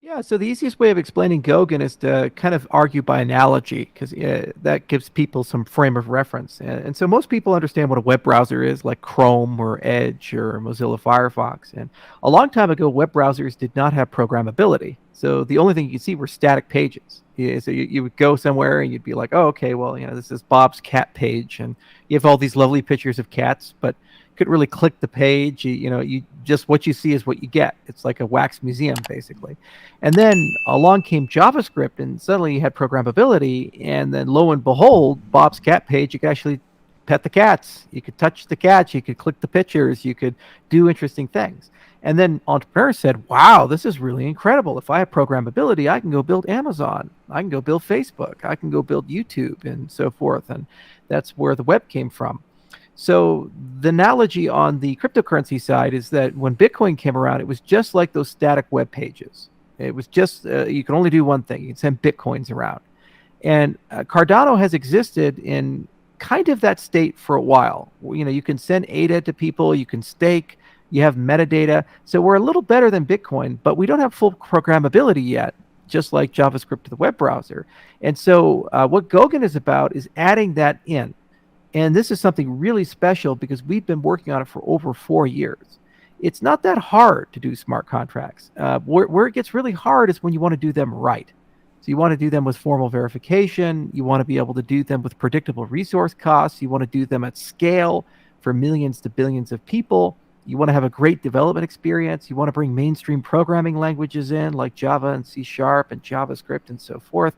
Yeah, so the easiest way of explaining Goguen is to kind of argue by analogy, because that gives people some frame of reference. And so most people understand what a web browser is, like Chrome or Edge or Mozilla Firefox. And a long time ago, web browsers did not have programmability. So the only thing you could see were static pages. Yeah, so you would go somewhere and you'd be like, oh, okay, well, this is Bob's cat page. And you have all these lovely pictures of cats, but couldn't really click the page. You just what you see is what you get. It's like a wax museum, basically. And then along came JavaScript, and suddenly you had programmability. And then lo and behold, Bob's cat page, you could actually pet the cats. You could touch the cats. You could click the pictures. You could do interesting things. And then entrepreneurs said, wow, this is really incredible. If I have programmability, I can go build Amazon. I can go build Facebook. I can go build YouTube and so forth. And that's where the web came from. So the analogy on the cryptocurrency side is that when Bitcoin came around, it was just like those static web pages. It was just, you can only do one thing. You can send Bitcoins around. And Cardano has existed in kind of that state for a while. You can send ADA to people, you can stake, you have metadata. So we're a little better than Bitcoin, but we don't have full programmability yet, just like JavaScript to the web browser. And so what Goguen is about is adding that in. And this is something really special because we've been working on it for over 4 years. It's not that hard to do smart contracts. Where it gets really hard is when you want to do them right. So you want to do them with formal verification. You want to be able to do them with predictable resource costs. You want to do them at scale for millions to billions of people. You want to have a great development experience. You want to bring mainstream programming languages in like Java and C# and JavaScript and so forth.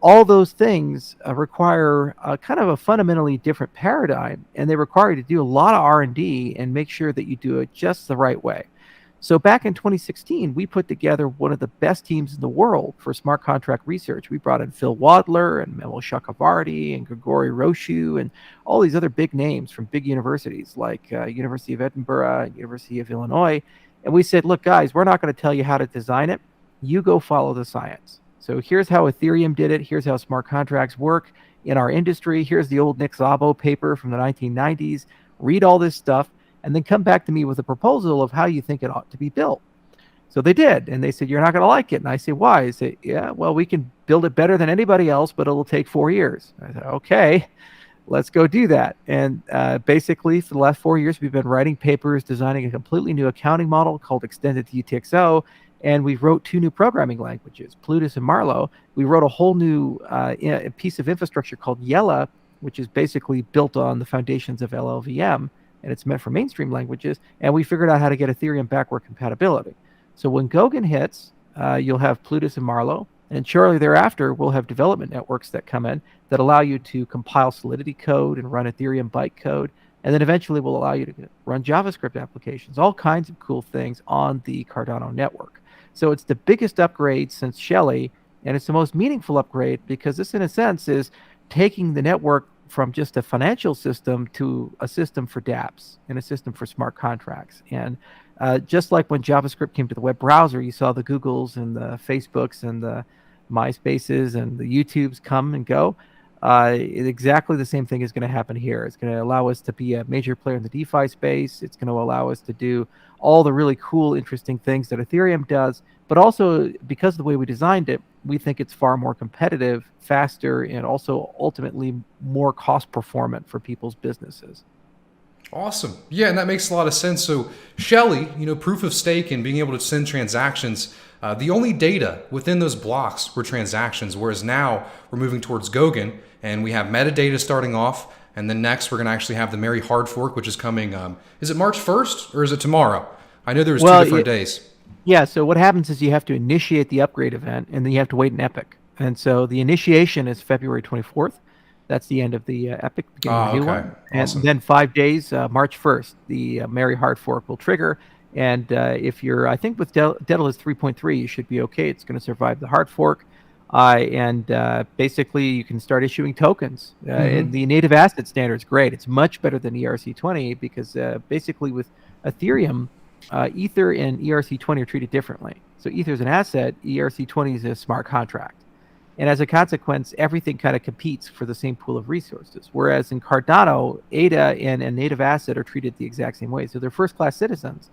All those things require kind of a fundamentally different paradigm, and they require you to do a lot of R&D and make sure that you do it just the right way. So back in 2016, we put together one of the best teams in the world for smart contract research. We brought in Phil Wadler and Memo Chakravarty and Grigory Roshu and all these other big names from big universities like University of Edinburgh and University of Illinois. And we said, look, guys, we're not going to tell you how to design it. You go follow the science. So here's how Ethereum did it. Here's how smart contracts work in our industry. Here's the old Nick Szabo paper from the 1990s. Read all this stuff and then come back to me with a proposal of how you think it ought to be built. So they did. And they said, you're not going to like it. And I said, why? I said, yeah, well, we can build it better than anybody else, but it'll take 4 years. I said, okay, let's go do that. And basically, for the last 4 years, we've been writing papers, designing a completely new accounting model called Extended UTXO. And we wrote 2 new programming languages, Plutus and Marlow. We wrote a whole new piece of infrastructure called Yella, which is basically built on the foundations of LLVM, and it's meant for mainstream languages. And we figured out how to get Ethereum backward compatibility. So when Goguen hits, you'll have Plutus and Marlow, and shortly thereafter, we'll have development networks that come in that allow you to compile Solidity code and run Ethereum bytecode. And then eventually will allow you to run JavaScript applications, all kinds of cool things on the Cardano network. So it's the biggest upgrade since Shelley, and it's the most meaningful upgrade because this, in a sense, is taking the network from just a financial system to a system for dApps and a system for smart contracts. And just like when JavaScript came to the web browser, you saw the Googles and the Facebooks and the MySpaces and the YouTubes come and go. Exactly the same thing is going to happen here. It's going to allow us to be a major player in the DeFi space. It's going to allow us to do all the really cool, interesting things that Ethereum does. But also, because of the way we designed it, we think it's far more competitive, faster, and also ultimately more cost performant for people's businesses. Awesome. Yeah, and that makes a lot of sense. So Shelley, proof of stake and being able to send transactions, the only data within those blocks were transactions, whereas now we're moving towards Goguen, and we have metadata starting off, and then next we're going to actually have the Merry hard fork, which is coming, is it March 1st or is it tomorrow? I know there's 2 different days. Yeah, so what happens is you have to initiate the upgrade event, and then you have to wait an epoch. And so the initiation is February 24th. That's the end of the epoch, beginning of the new one. Awesome. And then 5 days, March 1st, the Merry hard fork will trigger. And if you're, I think with Daedalus 3.3, you should be okay. It's going to survive the hard fork. And basically, you can start issuing tokens. And the native asset standard is great. It's much better than ERC20 because basically with Ethereum, Ether and ERC20 are treated differently. So Ether is an asset, ERC20 is a smart contract. And as a consequence, everything kind of competes for the same pool of resources. Whereas in Cardano, ADA and a native asset are treated the exact same way. So they're first-class citizens.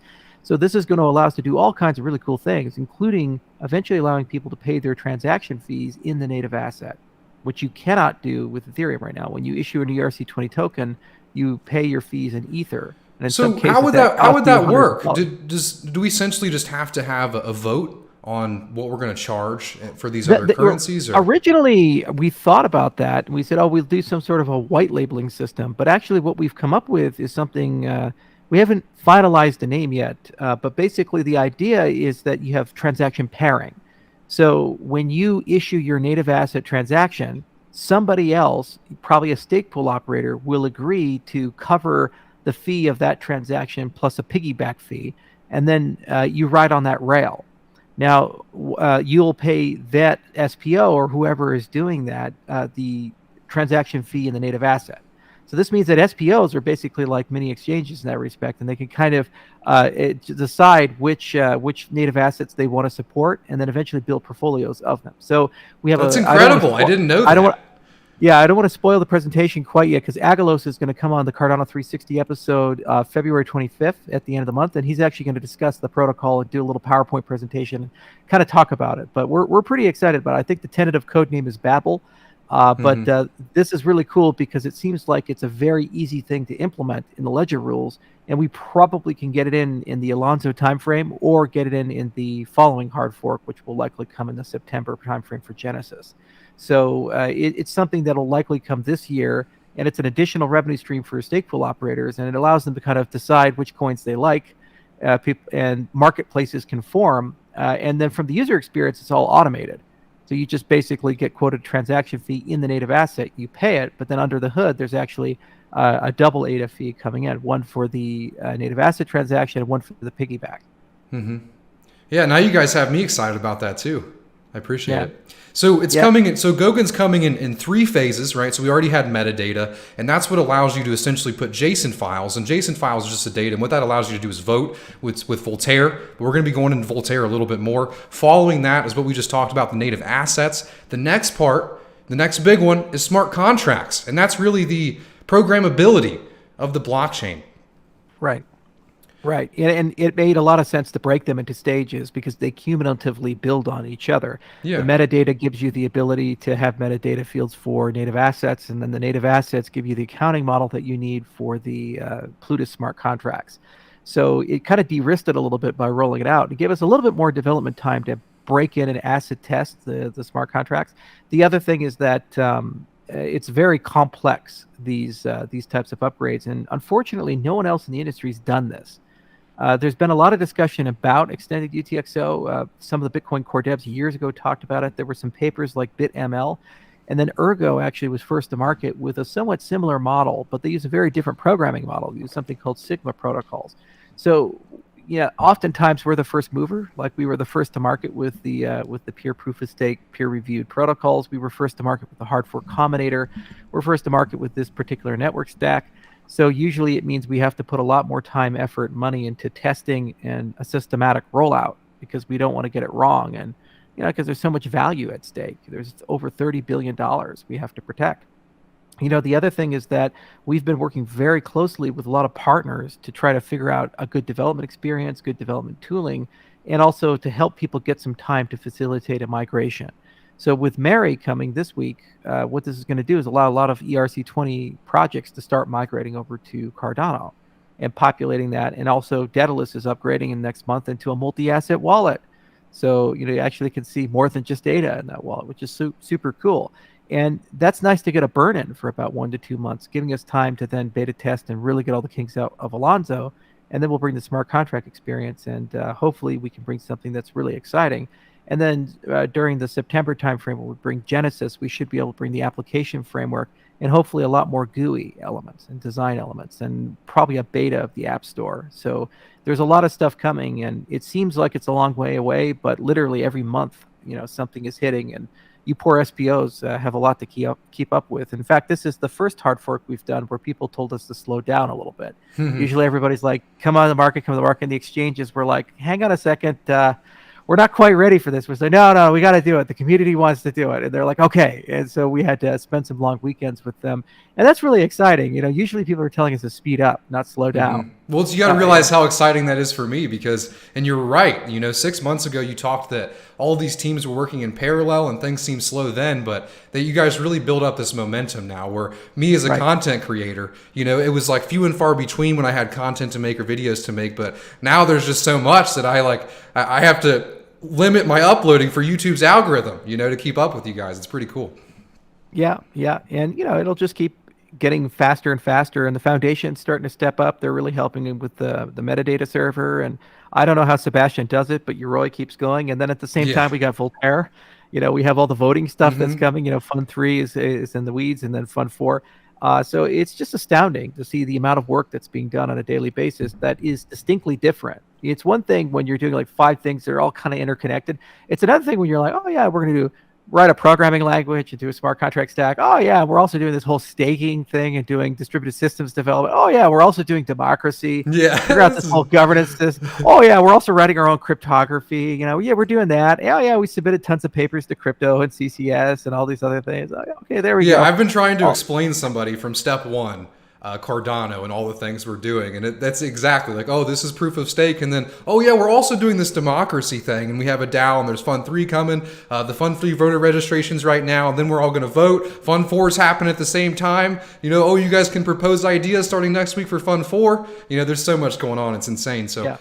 So this is going to allow us to do all kinds of really cool things, including eventually allowing people to pay their transaction fees in the native asset, which you cannot do with Ethereum right now. When you issue an ERC20 token, you pay your fees in Ether. And in some So cases, how would that hundreds of work? dollars. Do we essentially just have to have a vote on what we're going to charge for these other currencies? Or? Originally, we thought about that. And we said, oh, we'll do some sort of a white labeling system. But actually, what we've come up with is something we haven't finalized the name yet. But basically, the idea is that you have transaction pairing. So when you issue your native asset transaction, somebody else, probably a stake pool operator, will agree to cover the fee of that transaction plus a piggyback fee, and then you ride on that rail. Now, you'll pay that SPO or whoever is doing that the transaction fee in the native asset. So this means that SPOs are basically like mini exchanges in that respect, and they can kind of decide which native assets they want to support, and then eventually build portfolios of them. So we have That's incredible. I didn't know that. I don't want to spoil the presentation quite yet, because Agalos is going to come on the Cardano 360 episode February 25th at the end of the month, and he's actually going to discuss the protocol and do a little PowerPoint presentation and kind of talk about it. But we're pretty excited about it. I think the tentative code name is Babel, but this is really cool because it seems like it's a very easy thing to implement in the ledger rules, and we probably can get it in the Alonzo timeframe or get it in the following hard fork, which will likely come in the September timeframe for Genesis. So it's something that'll likely come this year, and it's an additional revenue stream for stake pool operators, and it allows them to kind of decide which coins they like, and marketplaces can form, and then from the user experience, it's all automated. So you just basically get quoted transaction fee in the native asset, you pay it, but then under the hood, there's actually a double ADA fee coming in, one for the native asset transaction and one for the piggyback. Yeah, now you guys have me excited about that too. I appreciate it. So it's coming in. So Goguen coming in 3 phases, right? So we already had metadata, and that's what allows you to essentially put JSON files. And JSON files is just a data, and what that allows you to do is vote with Voltaire. But we're going to be going into Voltaire a little bit more. Following that is what we just talked about, the native assets. The next part, the next big one, is smart contracts, and that's really the programmability of the blockchain. Right. Right. And it made a lot of sense to break them into stages because they cumulatively build on each other. Yeah. The metadata gives you the ability to have metadata fields for native assets, and then the native assets give you the accounting model that you need for the Plutus smart contracts. So it kind of de-risked it a little bit by rolling it out. It gave us a little bit more development time to break in and acid test the smart contracts. The other thing is that it's very complex, these types of upgrades, and unfortunately, no one else in the industry has done this. There's been a lot of discussion about extended UTXO. Some of the Bitcoin core devs years ago talked about it. There were some papers like BitML, and then Ergo actually was first to market with a somewhat similar model, but they use a very different programming model. They use something called Sigma protocols. So, yeah, oftentimes we're the first mover. Like we were the first to market with the peer proof of stake, peer-reviewed protocols. We were first to market with the hard fork combinator. We're first to market with this particular network stack. So usually it means we have to put a lot more time, effort, money into testing and a systematic rollout because we don't want to get it wrong. And, because there's so much value at stake. There's over $30 billion we have to protect. The other thing is that we've been working very closely with a lot of partners to try to figure out a good development experience, good development tooling, and also to help people get some time to facilitate a migration. So with Mary coming this week, what this is going to do is allow a lot of ERC20 projects to start migrating over to Cardano and populating that. And also Daedalus is upgrading in next month into a multi-asset wallet. So, you actually can see more than just data in that wallet, which is super cool. And that's nice to get a burn-in for about 1 to 2 months, giving us time to then beta test and really get all the kinks out of Alonzo. And then we'll bring the smart contract experience, and hopefully we can bring something that's really exciting. And then during the September timeframe, when we bring Genesis, we should be able to bring the application framework and hopefully a lot more GUI elements and design elements and probably a beta of the App Store. So there's a lot of stuff coming, and it seems like it's a long way away, but literally every month, something is hitting, and you poor SPOs have a lot to keep up with. In fact, this is the first hard fork we've done where people told us to slow down a little bit. Usually everybody's like, come on the market, and the exchanges were like, hang on a second, we're not quite ready for this. We're saying, no, we got to do it. The community wants to do it. And they're like, okay. And so we had to spend some long weekends with them. And that's really exciting. Usually people are telling us to speed up, not slow down. Well, you got to realize how exciting that is for me because, and you're right, 6 months ago you talked that all these teams were working in parallel and things seemed slow then, but that you guys really build up this momentum now where me as a content creator, it was like few and far between when I had content to make or videos to make, but now there's just so much that I have to limit my uploading for YouTube's algorithm, to keep up with you guys. It's pretty cool. Yeah. And, it'll just keep getting faster and faster, and the foundation's starting to step up. They're really helping with the metadata server, and I don't know how Sebastian does it, but Yoroi keeps going. And then at the same time, we got Voltaire. We have all the voting stuff that's coming. Fund 3 is in the weeds, and then Fund 4. So it's just astounding to see the amount of work that's being done on a daily basis that is distinctly different. It's one thing when you're doing like 5 things that are all kind of interconnected. It's another thing when you're like, oh yeah, we're going to write a programming language and do a smart contract stack. Oh yeah, we're also doing this whole staking thing and doing distributed systems development. Oh yeah, we're also doing democracy. Yeah. Figure out this whole governance system. Oh yeah, we're also writing our own cryptography. Yeah, we're doing that. Oh yeah, we submitted tons of papers to crypto and CCS and all these other things. Okay, there we go. Yeah, I've been trying to explain somebody from step 1, Cardano and all the things we're doing, and that's exactly like, oh, this is proof of stake, and then oh yeah, we're also doing this democracy thing, and we have a DAO, and there's Fund 3 coming, the Fund 3 voter registrations right now, and then we're all going to vote. Fund 4 is happening at the same time. Oh, you guys can propose ideas starting next week for Fund 4. There's so much going on, it's insane. So